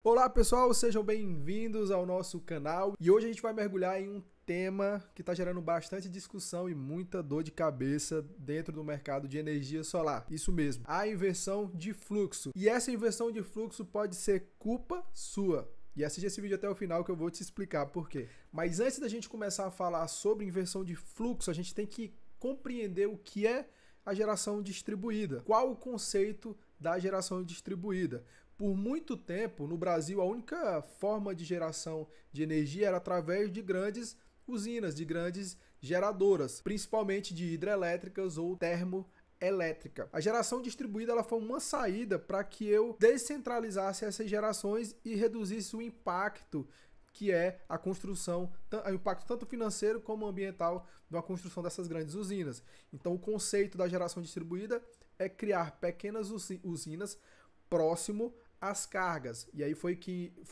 Olá pessoal, sejam bem-vindos ao nosso canal e hoje a gente vai mergulhar em um tema que está gerando bastante discussão e muita dor de cabeça dentro do mercado de energia solar. Isso mesmo, a inversão de fluxo. E essa inversão de fluxo pode ser culpa sua. E assiste esse vídeo até o final que eu vou te explicar por quê. Mas antes da gente começar a falar sobre inversão de fluxo, a gente tem que compreender o que é a geração distribuída. Qual o conceito da geração distribuída? Por muito tempo, no Brasil, a única forma de geração de energia era através de grandes usinas, de grandes geradoras, principalmente de hidrelétricas ou termoelétrica. A geração distribuída ela foi uma saída para que eu descentralizasse essas gerações e reduzisse o impacto que é a construção, o impacto tanto financeiro como ambiental da construção dessas grandes usinas. Então, o conceito da geração distribuída é criar pequenas usinas próximo às cargas. E aí foi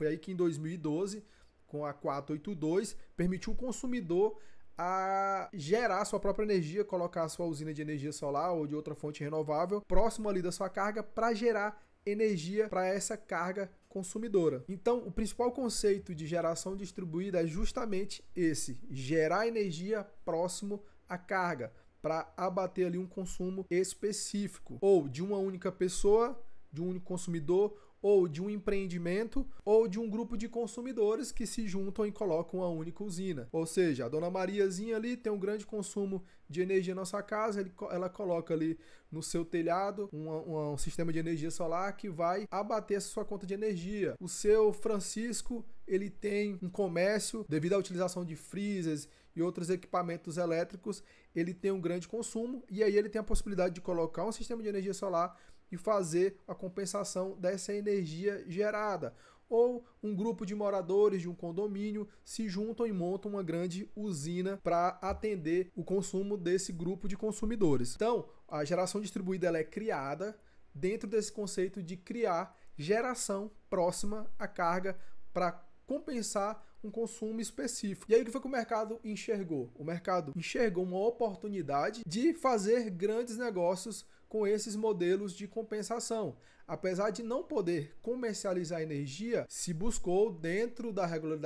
aí que em 2012, com a 482, permitiu o consumidor a gerar sua própria energia, colocar a sua usina de energia solar ou de outra fonte renovável próximo ali da sua carga para gerar energia para essa carga consumidora. Então, o principal conceito de geração distribuída é justamente esse: gerar energia próximo à carga para abater ali um consumo específico, ou de uma única pessoa, de um único consumidor, ou de um empreendimento, ou de um grupo de consumidores que se juntam e colocam uma única usina. Ou seja, a dona Mariazinha ali tem um grande consumo de energia na sua casa, ela coloca ali no seu telhado um sistema de energia solar que vai abater essa sua conta de energia. O seu Francisco, ele tem um comércio, devido à utilização de freezers e outros equipamentos elétricos, ele tem um grande consumo e aí ele tem a possibilidade de colocar um sistema de energia solar e fazer a compensação dessa energia gerada. Ou um grupo de moradores de um condomínio se juntam e montam uma grande usina para atender o consumo desse grupo de consumidores. Então, a geração distribuída ela é criada dentro desse conceito de criar geração próxima à carga para compensar um consumo específico. E aí o que foi que o mercado enxergou? O mercado enxergou uma oportunidade de fazer grandes negócios com esses modelos de compensação. Apesar de não poder comercializar energia, se buscou dentro da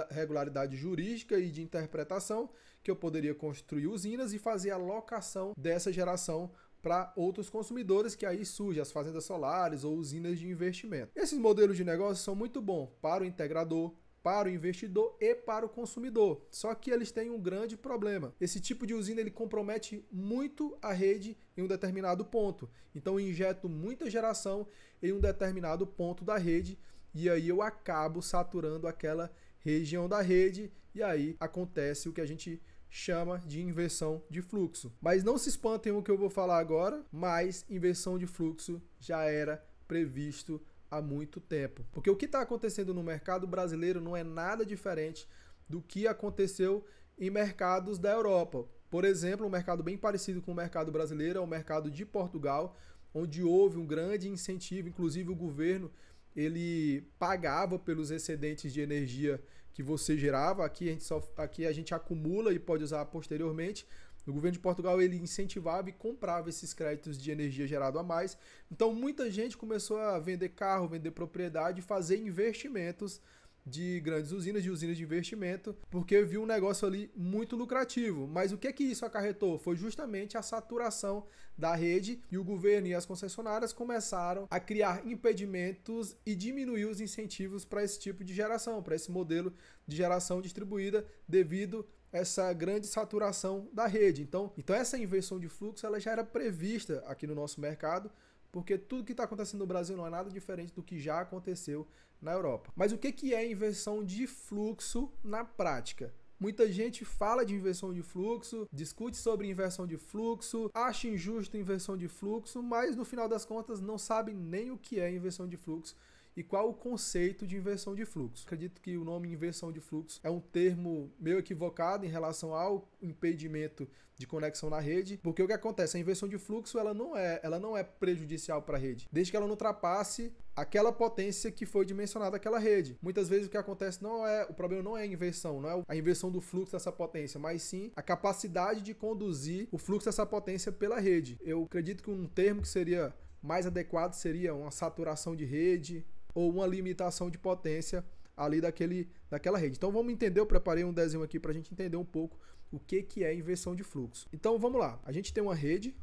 regularidade jurídica e de interpretação que eu poderia construir usinas e fazer a locação dessa geração para outros consumidores, que aí surgem as fazendas solares ou usinas de investimento. Esses modelos de negócio são muito bons para o integrador, para o investidor e para o consumidor. Só que eles têm um grande problema. Esse tipo de usina ele compromete muito a rede em um determinado ponto. Então eu injeto muita geração em um determinado ponto da rede e aí eu acabo saturando aquela região da rede e aí acontece o que a gente chama de inversão de fluxo. Mas não se espantem com o que eu vou falar agora, mas inversão de fluxo já era previsto há muito tempo. Porque o que está acontecendo no mercado brasileiro não é nada diferente do que aconteceu em mercados da Europa. Por exemplo, um mercado bem parecido com o mercado brasileiro é o mercado de Portugal, onde houve um grande incentivo, inclusive o governo ele pagava pelos excedentes de energia que você gerava. Aqui a gente acumula e pode usar posteriormente. O governo de Portugal ele incentivava e comprava esses créditos de energia gerado a mais. Então muita gente começou a vender carro, vender propriedade, fazer investimentos de grandes usinas, de usinas de investimento, porque viu um negócio ali muito lucrativo. Mas o que isso acarretou? Foi justamente a saturação da rede e o governo e as concessionárias começaram a criar impedimentos e diminuir os incentivos para esse tipo de geração, para esse modelo de geração distribuída devido a essa grande saturação da rede. Então essa inversão de fluxo ela já era prevista aqui no nosso mercado, porque tudo que está acontecendo no Brasil não é nada diferente do que já aconteceu na Europa. Mas o que é inversão de fluxo na prática? Muita gente fala de inversão de fluxo, discute sobre inversão de fluxo, acha injusto inversão de fluxo, mas no final das contas não sabe nem o que é inversão de fluxo e qual o conceito de inversão de fluxo. Acredito que o nome inversão de fluxo é um termo meio equivocado em relação ao impedimento de conexão na rede, porque o que acontece? A inversão de fluxo ela não é prejudicial para a rede, desde que ela não ultrapasse aquela potência que foi dimensionada aquela rede. Muitas vezes o que acontece o problema não é a inversão, não é a inversão do fluxo dessa potência, mas sim a capacidade de conduzir o fluxo dessa potência pela rede. Eu acredito que um termo que seria mais adequado seria uma saturação de rede, ou uma limitação de potência ali daquela rede. Então vamos entender, eu preparei um desenho aqui para a gente entender um pouco o que é inversão de fluxo. Então vamos lá, a gente tem uma rede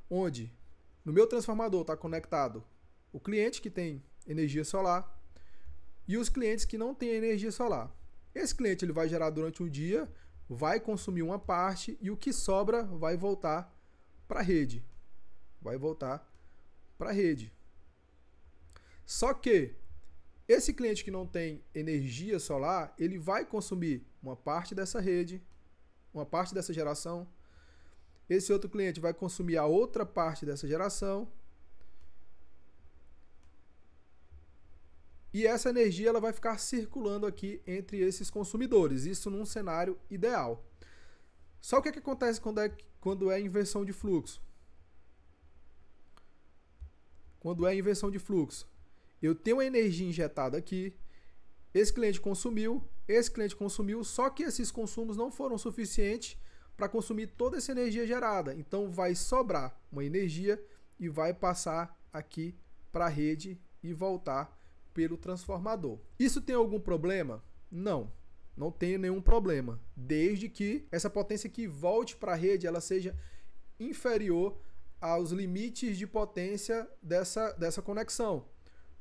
onde no meu transformador está conectado o cliente que tem energia solar e os clientes que não têm energia solar. Esse cliente ele vai gerar durante um dia, vai consumir uma parte e o que sobra vai voltar para a rede. Só que esse cliente que não tem energia solar, ele vai consumir uma parte dessa rede, uma parte dessa geração. Esse outro cliente vai consumir a outra parte dessa geração. E essa energia ela vai ficar circulando aqui entre esses consumidores. Isso num cenário ideal. Só o que acontece quando é inversão de fluxo? Quando é inversão de fluxo, eu tenho a energia injetada aqui, esse cliente consumiu, só que esses consumos não foram suficientes para consumir toda essa energia gerada. Então vai sobrar uma energia e vai passar aqui para a rede e voltar pelo transformador. Isso tem algum problema? Não, não tem nenhum problema, desde que essa potência que volte para a rede ela seja inferior aos limites de potência dessa conexão.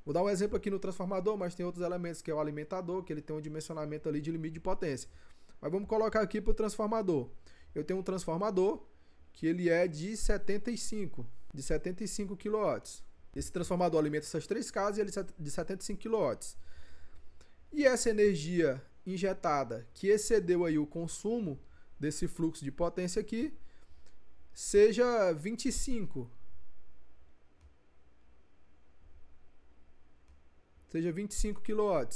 Vou dar um exemplo aqui no transformador, mas tem outros elementos, que é o alimentador, que ele tem um dimensionamento ali de limite de potência. Mas vamos colocar aqui para o transformador. Eu tenho um transformador que ele é de 75 kW. Esse transformador alimenta essas três casas e ele é de 75 kW. E essa energia injetada que excedeu aí o consumo desse fluxo de potência aqui, seja 25 kW.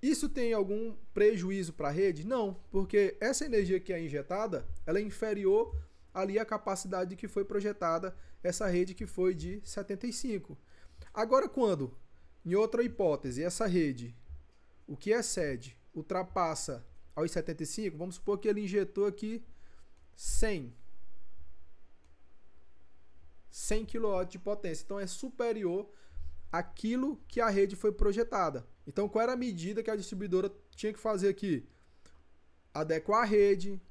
Isso tem algum prejuízo para a rede? Não, porque essa energia que é injetada, ela é inferior ali à capacidade que foi projetada essa rede que foi de 75. Agora quando, em outra hipótese, essa rede, o que excede, ultrapassa aos 75, vamos supor que ele injetou aqui 100 kW de potência. Então é superior àquilo que a rede foi projetada. Então qual era a medida que a distribuidora tinha que fazer aqui? Adequar a rede,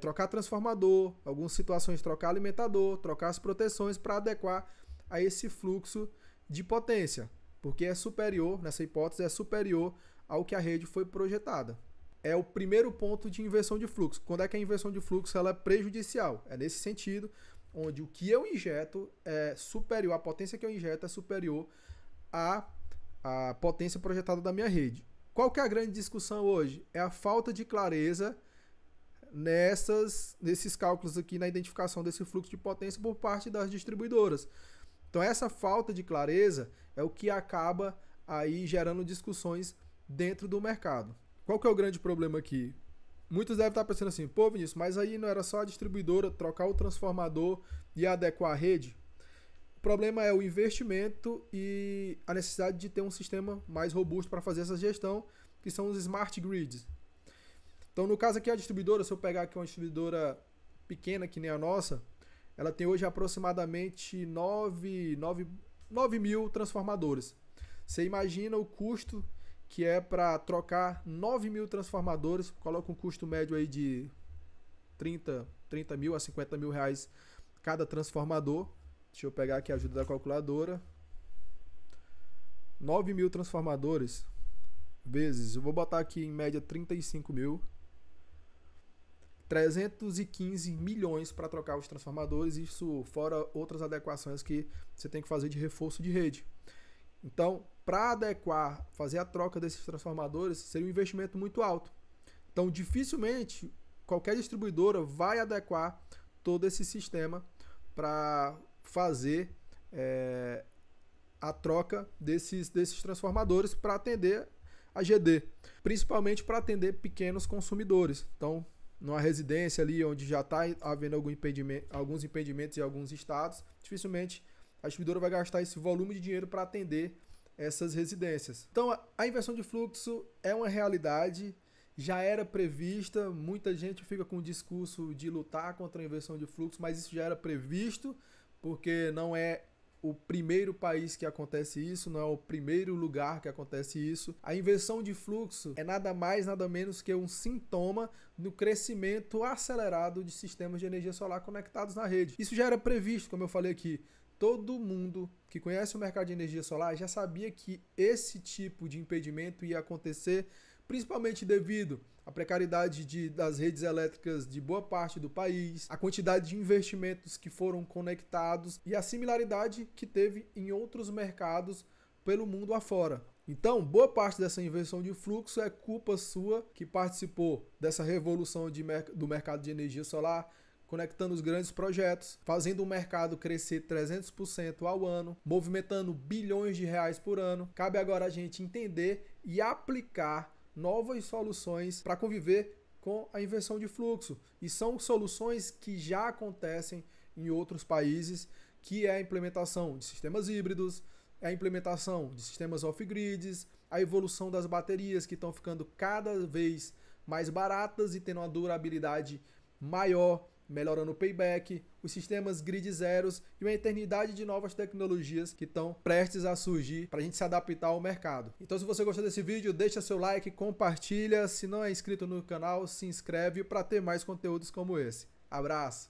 trocar transformador, algumas situações trocar alimentador, trocar as proteções para adequar a esse fluxo de potência. Porque é superior, nessa hipótese, é superior ao que a rede foi projetada. É o primeiro ponto de inversão de fluxo. Quando é que a inversão de fluxo ela é prejudicial? É nesse sentido, onde o que eu injeto é superior, a potência que eu injeto é superior à potência projetada da minha rede. Qual que é a grande discussão hoje? É a falta de clareza nesses cálculos aqui, na identificação desse fluxo de potência por parte das distribuidoras. Então essa falta de clareza é o que acaba aí gerando discussões dentro do mercado. Qual que é o grande problema aqui? Muitos devem estar pensando assim, pô Vinícius, mas aí não era só a distribuidora trocar o transformador e adequar a rede? O problema é o investimento e a necessidade de ter um sistema mais robusto para fazer essa gestão, que são os smart grids. Então no caso aqui a distribuidora, se eu pegar aqui uma distribuidora pequena que nem a nossa, ela tem hoje aproximadamente 9 mil transformadores. Você imagina o custo que é para trocar 9 mil transformadores, coloca um custo médio aí de 30 mil a 50 mil reais cada transformador. Deixa eu pegar aqui a ajuda da calculadora. 9 mil transformadores vezes, eu vou botar aqui em média 35 mil. 315 milhões para trocar os transformadores, isso fora outras adequações que você tem que fazer de reforço de rede. Então, para adequar, fazer a troca desses transformadores, seria um investimento muito alto. Então, dificilmente qualquer distribuidora vai adequar todo esse sistema para fazer a troca desses transformadores para atender a GD, principalmente para atender pequenos consumidores. Então, numa residência ali onde já está havendo alguns impedimentos em alguns estados, dificilmente a distribuidora vai gastar esse volume de dinheiro para atender essas residências. Então a inversão de fluxo é uma realidade, já era prevista, muita gente fica com o discurso de lutar contra a inversão de fluxo, mas isso já era previsto, porque não é o primeiro país que acontece isso, não é o primeiro lugar que acontece isso. A inversão de fluxo é nada mais, nada menos que um sintoma no crescimento acelerado de sistemas de energia solar conectados na rede. Isso já era previsto, como eu falei aqui. Todo mundo que conhece o mercado de energia solar já sabia que esse tipo de impedimento ia acontecer, principalmente devido à precariedade das redes elétricas de boa parte do país, a quantidade de investimentos que foram conectados e a similaridade que teve em outros mercados pelo mundo afora. Então, boa parte dessa inversão de fluxo é culpa sua que participou dessa revolução do mercado de energia solar, conectando os grandes projetos, fazendo o mercado crescer 300% ao ano, movimentando bilhões de reais por ano. Cabe agora a gente entender e aplicar novas soluções para conviver com a inversão de fluxo. E são soluções que já acontecem em outros países, que é a implementação de sistemas híbridos, a implementação de sistemas off-grids, a evolução das baterias que estão ficando cada vez mais baratas e tendo uma durabilidade maior, melhorando o payback, os sistemas grid zeros e uma eternidade de novas tecnologias que estão prestes a surgir para a gente se adaptar ao mercado. Então, se você gostou desse vídeo, deixa seu like, compartilha. Se não é inscrito no canal, se inscreve para ter mais conteúdos como esse. Abraço!